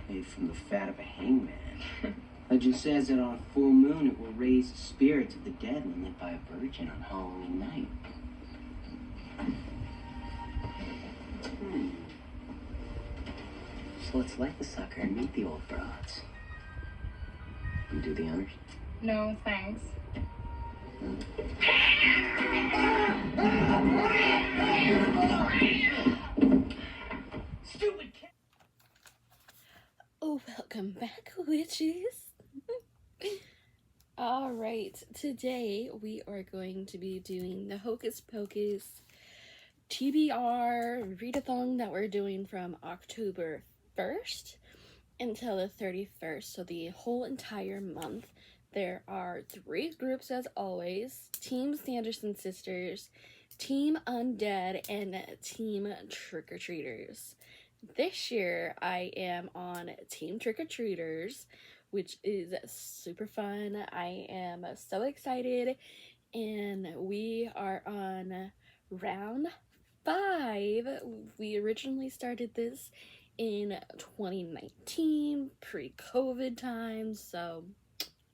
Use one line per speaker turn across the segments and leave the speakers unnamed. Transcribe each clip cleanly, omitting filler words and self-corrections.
made from the fat of a hangman. Legend says that on a full moon it will raise the spirits of the dead when lit by a virgin on Halloween night. So let's light the sucker and meet the old broads. You do the honors?
No, thanks.
Stupid cat!
Oh, welcome back, witches. Alright, today we are going to be doing the Hocus Pocus TBR readathon that we're doing from October 1st until the 31st, so the whole entire month. There are 3 groups as always: Team Sanderson Sisters, Team Undead, and Team Trick-or-Treaters. This year I am on Team Trick-or-Treaters, which is super fun. I am so excited, and we are on round 5. We originally started this in 2019, pre-COVID times, so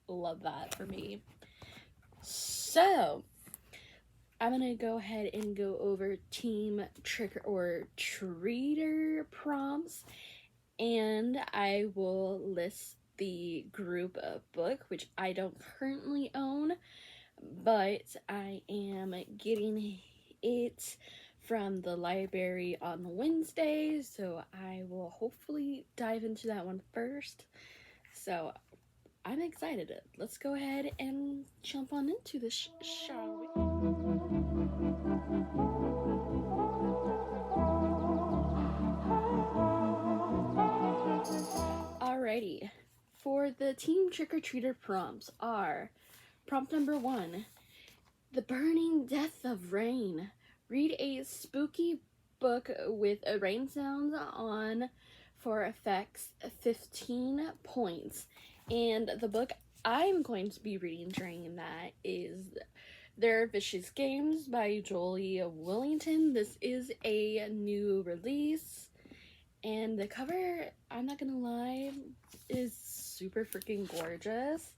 love that for me. So I'm gonna go ahead and go over Team Trick-or-Treater prompts, and I will list the group book, which I don't currently own, but I am getting it from the library on Wednesday, so I will hopefully dive into that one first. So I'm excited. Let's go ahead and jump on into this, shall we? Alrighty. For the Team Trick-or-Treater prompts are: prompt number 1, The Burning Death of Rain. Read a spooky book with rain sounds on for effects, 15 points. And the book I'm going to be reading during that is Their Vicious Games by Jolie Willington. This is a new release, and the cover, I'm not gonna lie, is super freaking gorgeous.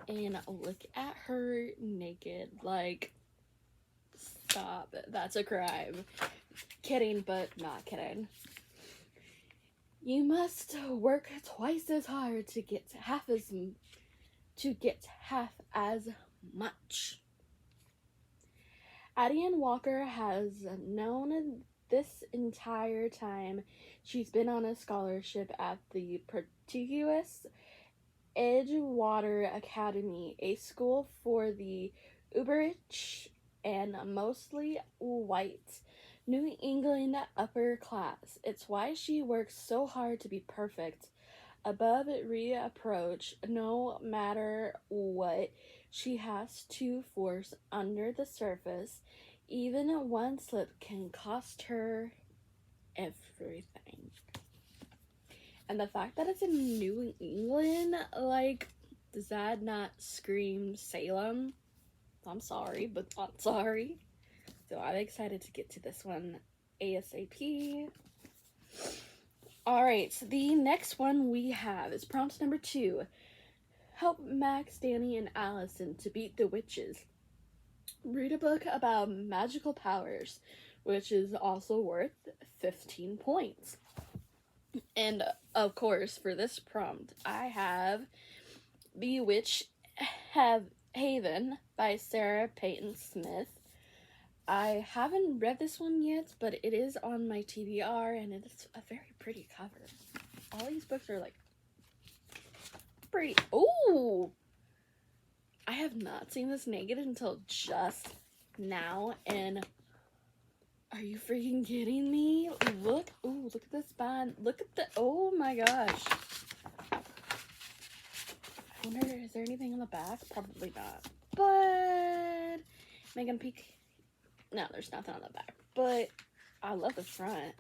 And look at her naked. Like, stop. That's a crime. Kidding, but not kidding. You must work twice as hard to get half as much. Addie Walker has known this entire time she's been on a scholarship at the prestigious Edgewater Academy, a school for the uber-rich and mostly white New England upper class. It's why she works so hard to be perfect, above reproach, no matter what she has to force under the surface. Even one slip can cost her everything. And the fact that it's in New England, like, does that not scream Salem? I'm sorry, but not sorry. So I'm excited to get to this one ASAP. Alright, so the next one we have is prompt number 2. Help Max, Dani, and Allison to beat the witches. Read a book about magical powers, which is also worth 15 points. And of course, for this prompt, I have Bewitch Haven by Sarah Peyton Smith. I haven't read this one yet, but it is on my TBR, and it's a very pretty cover. All these books are, like, pretty. Ooh! I have not seen this naked until just now, and are you freaking kidding me? Look. Ooh, look at this band. Look at the. Oh my gosh. I wonder, is there anything on the back? Probably not. But Megan Peak. No, there's nothing on the back. But I love the front.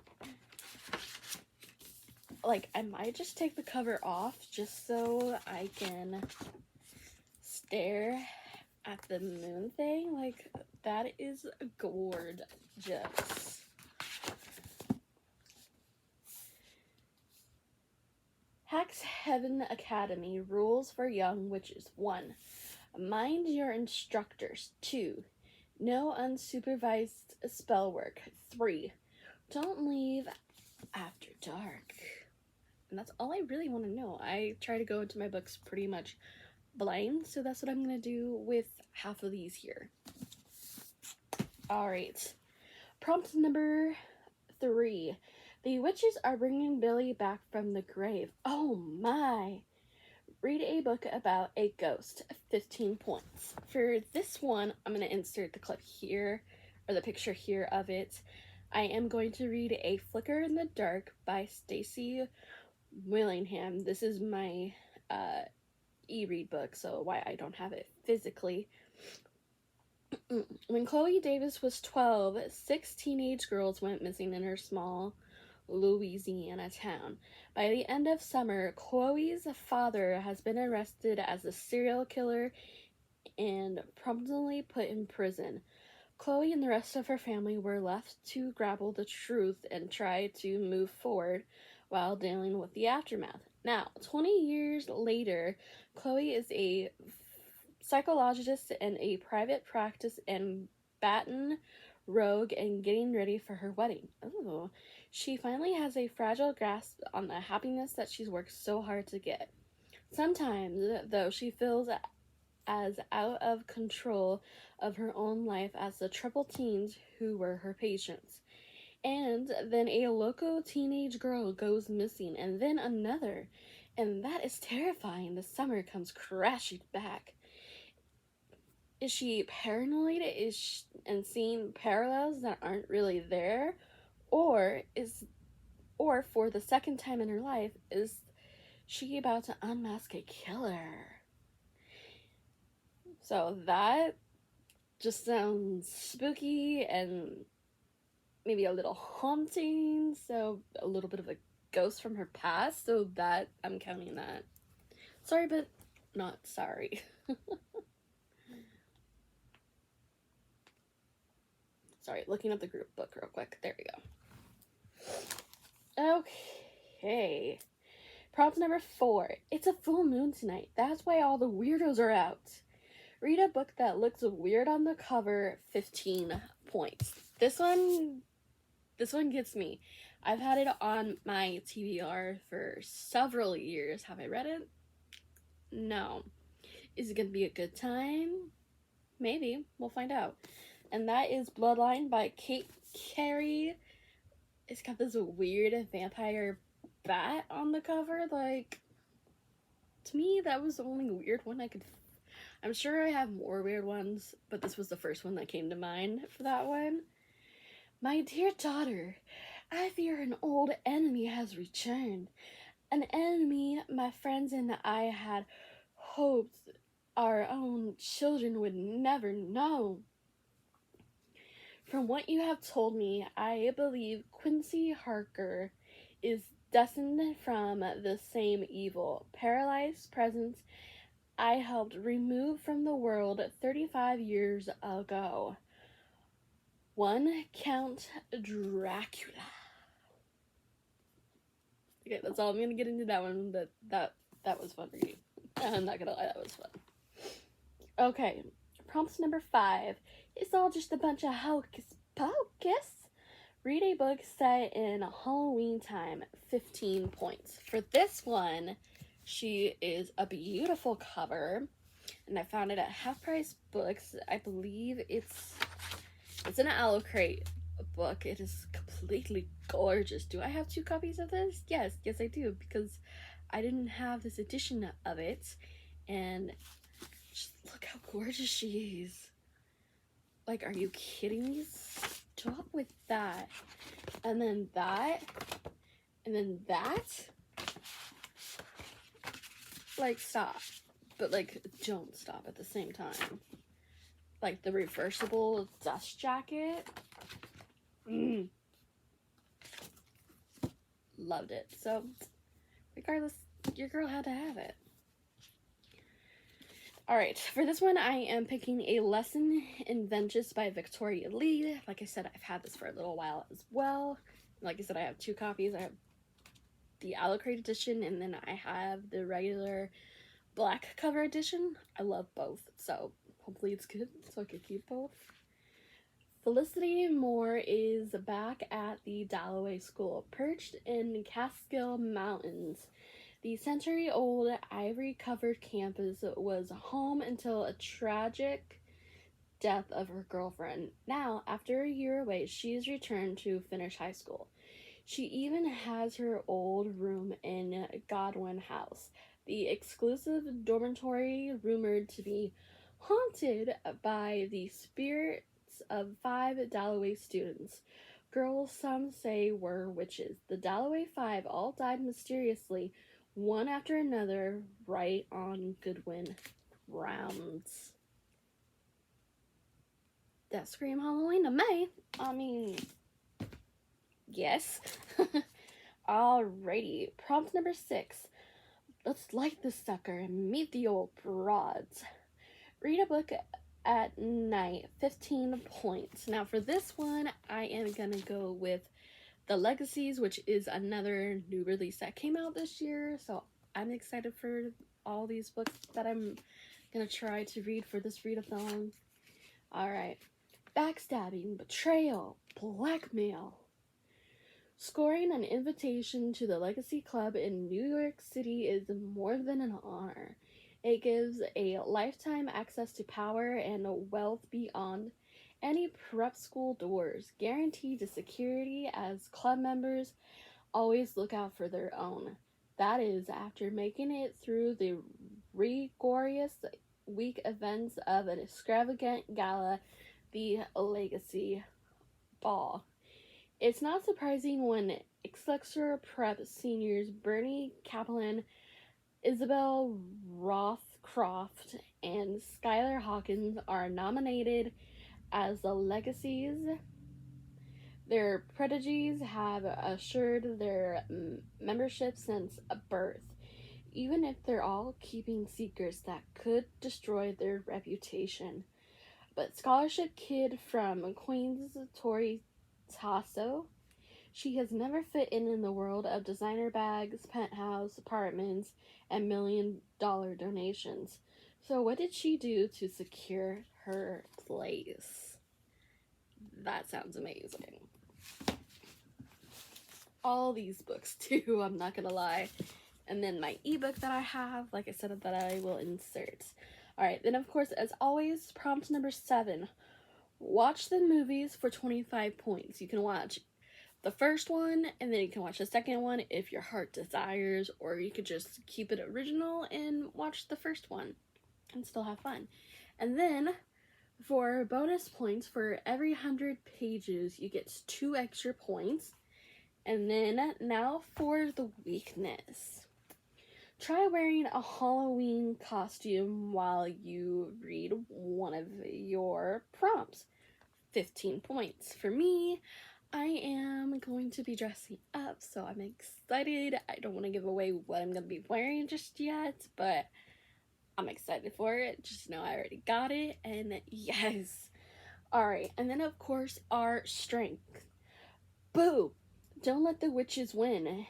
Like, I might just take the cover off just so I can stare at the moon thing. Like, that is gorgeous. Hack's Heaven Academy rules for young witches. 1. Mind your instructors. 2. No unsupervised spell work. 3. Don't leave after dark. And that's all I really want to know. I try to go into my books pretty much blind, so that's what I'm going to do with half of these here. Alright. Prompt number 3. The witches are bringing Billy back from the grave. Oh my! Read a book about a ghost. 15 points. For this one, I'm going to insert the clip here, or the picture here of it. I am going to read A Flicker in the Dark by Stacy Willingham. This is my e-read book, so why I don't have it physically. When Chloe Davis was 12, 6 teenage girls went missing in her small Louisiana town. By the end of summer, Chloe's father has been arrested as a serial killer and promptly put in prison. Chloe and the rest of her family were left to grapple the truth and try to move forward while dealing with the aftermath. Now, 20 years later, Chloe is a psychologist in a private practice in Baton Rouge and getting ready for her wedding. Ooh. She finally has a fragile grasp on the happiness that she's worked so hard to get. Sometimes, though, she feels as out of control of her own life as the triple teens who were her patients. And then a local teenage girl goes missing, and then another. And that is terrifying. The summer comes crashing back. Is she paranoid and seeing parallels that aren't really there? Or for the second time in her life, is she about to unmask a killer? So that just sounds spooky and maybe a little haunting, so a little bit of a ghost from her past, so that I'm counting that. Sorry, but not sorry. Sorry, looking up the group book real quick. There we go. Okay. Prompt number 4. It's a full moon tonight. That's why all the weirdos are out. Read a book that looks weird on the cover. 15 points. This one gets me. I've had it on my TBR for several years. Have I read it? No. Is it going to be a good time? Maybe. We'll find out. And that is Bloodline by Kate Carey. It's got this weird vampire bat on the cover. Like, to me, that was the only weird one I could... I'm sure I have more weird ones, but this was the first one that came to mind for that one. My dear daughter, I fear an old enemy has returned. An enemy my friends and I had hoped our own children would never know. From what you have told me, I believe Quincy Harker is descended from the same evil, paralyzed presence I helped remove from the world 35 years ago. One Count Dracula. Okay, that's all I'm gonna get into that one. That was fun reading. I'm not gonna lie, that was fun. Okay, prompt number 5. It's all just a bunch of hocus pocus. Read a book set in Halloween time. 15 points. For this one, she is a beautiful cover, and I found it at Half Price Books. I believe it's an Aloe Crate book. It is completely gorgeous. Do I have 2 copies of this? Yes, I do, because I didn't have this edition of it, and just look how gorgeous she is. Like, are you kidding me? Stop with that. And then that. And then that. Like, stop. But, like, don't stop at the same time. Like, the reversible dust jacket. Loved it. So, regardless, your girl had to have it. Alright, for this one, I am picking A Lesson in Vengeance by Victoria Lee. Like I said, I've had this for a little while as well. Like I said, I have 2 copies. I have the Alucard edition, and then I have the regular black cover edition. I love both, so hopefully it's good, so I can keep both. Felicity Moore is back at the Dalloway School, perched in Catskill Mountains. The century-old ivory-covered campus was home until a tragic death of her girlfriend. Now, after a year away, she's returned to finish high school. She even has her old room in Godwin House, the exclusive dormitory rumored to be haunted by the spirits of 5 Dalloway students. Girls some say were witches. The Dalloway 5 all died mysteriously, one after another, right on Goodwin grounds. That scream Halloween to me. I mean, yes. Alrighty, prompt number 6. Let's light the sucker and meet the old broads. Read a book at night, 15 points. Now for this one, I am gonna go with The Legacies, which is another new release that came out this year. So I'm excited for all these books that I'm gonna try to read for this readathon. Alright. Backstabbing, betrayal, blackmail. Scoring an invitation to the Legacy Club in New York City is more than an honor. It gives a lifetime access to power and wealth beyond any prep school doors, guaranteed to security as club members always look out for their own. That is, after making it through the rigorous week events of an extravagant gala, the Legacy Ball. It's not surprising when Excelsior Prep seniors Bernie Kaplan, Isabel Rothcroft, and Skylar Hawkins are nominated as the Legacies. Their prodigies have assured their membership since birth, even if they're all keeping secrets that could destroy their reputation. But scholarship kid from Queens, Tori Tasso, she has never fit in the world of designer bags, penthouse apartments, and $1 million donations. So what did she do to secure her place? That sounds amazing. All these books too, I'm not gonna lie. And then my ebook that I have, like I said, that I will insert. Alright, then of course, as always, prompt number 7. Watch the movies for 25 points. You can watch the first one, and then you can watch the second one if your heart desires, or you could just keep it original and watch the first one and still have fun. And then for bonus points, for every 100 pages, you get 2 extra points. And then now for the weakness. Try wearing a Halloween costume while you read one of your prompts. 15 points. For me, I am going to be dressing up, so I'm excited. I don't want to give away what I'm going to be wearing just yet, but I'm excited for it. Just know I already got it, and yes. Alright, and then of course, our strength. Boo! Don't let the witches win.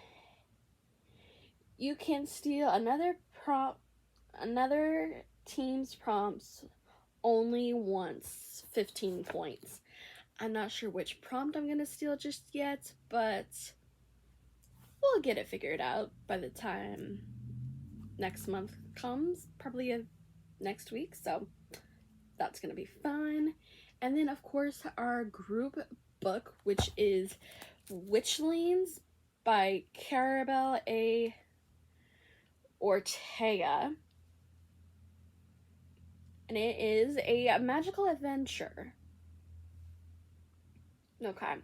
You can steal another team's prompts only once. 15 points. I'm not sure which prompt I'm gonna steal just yet, but we'll get it figured out by the time next month comes, probably next week, so that's gonna be fun. And then of course our group book, which is Witchlings by Carabel A. Ortega, and it is a magical adventure. Okay.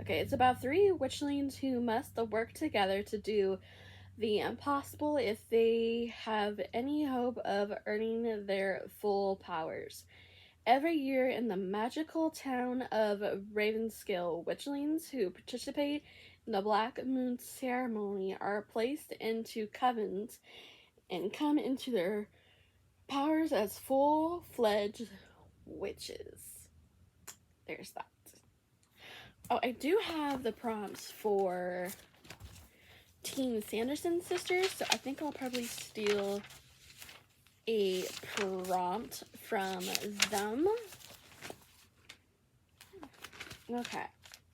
Okay, it's about 3 witchlings who must work together to do the impossible if they have any hope of earning their full powers. Every year in the magical town of Ravenskill, witchlings who participate in the Black Moon ceremony are placed into covens and come into their powers as full-fledged witches. There's that. Oh, I do have the prompts for Team Sanderson sisters, so I think I'll probably steal a prompt from them. Okay,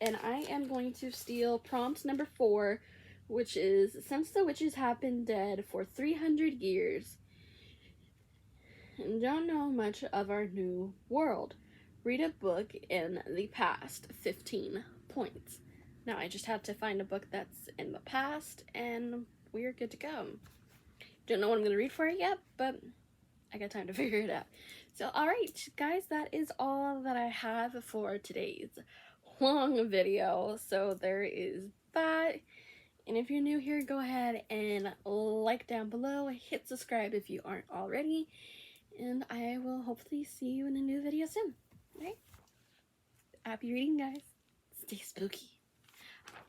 and I am going to steal prompt number 4, which is, since the witches have been dead for 300 years and don't know much of our new world, read a book in the past, 15 points. Now, I just have to find a book that's in the past, and we're good to go. Don't know what I'm going to read for it yet, but I got time to figure it out. So, alright, guys, that is all that I have for today's long video. So, there is that. And if you're new here, go ahead and like down below. Hit subscribe if you aren't already. And I will hopefully see you in a new video soon. Alright? Happy reading, guys. Stay spooky.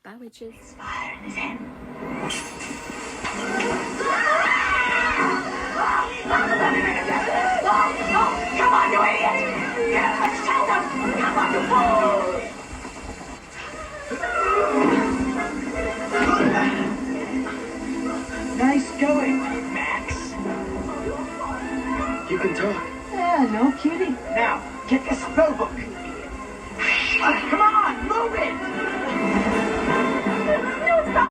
Bye, witches.
Fire in his hand. Come on, you idiot! Yeah, let's tell them! Come on, you fools! Nice going, Max.
You can talk.
Yeah, no kidding. Now, get the spell book. Come on, move it!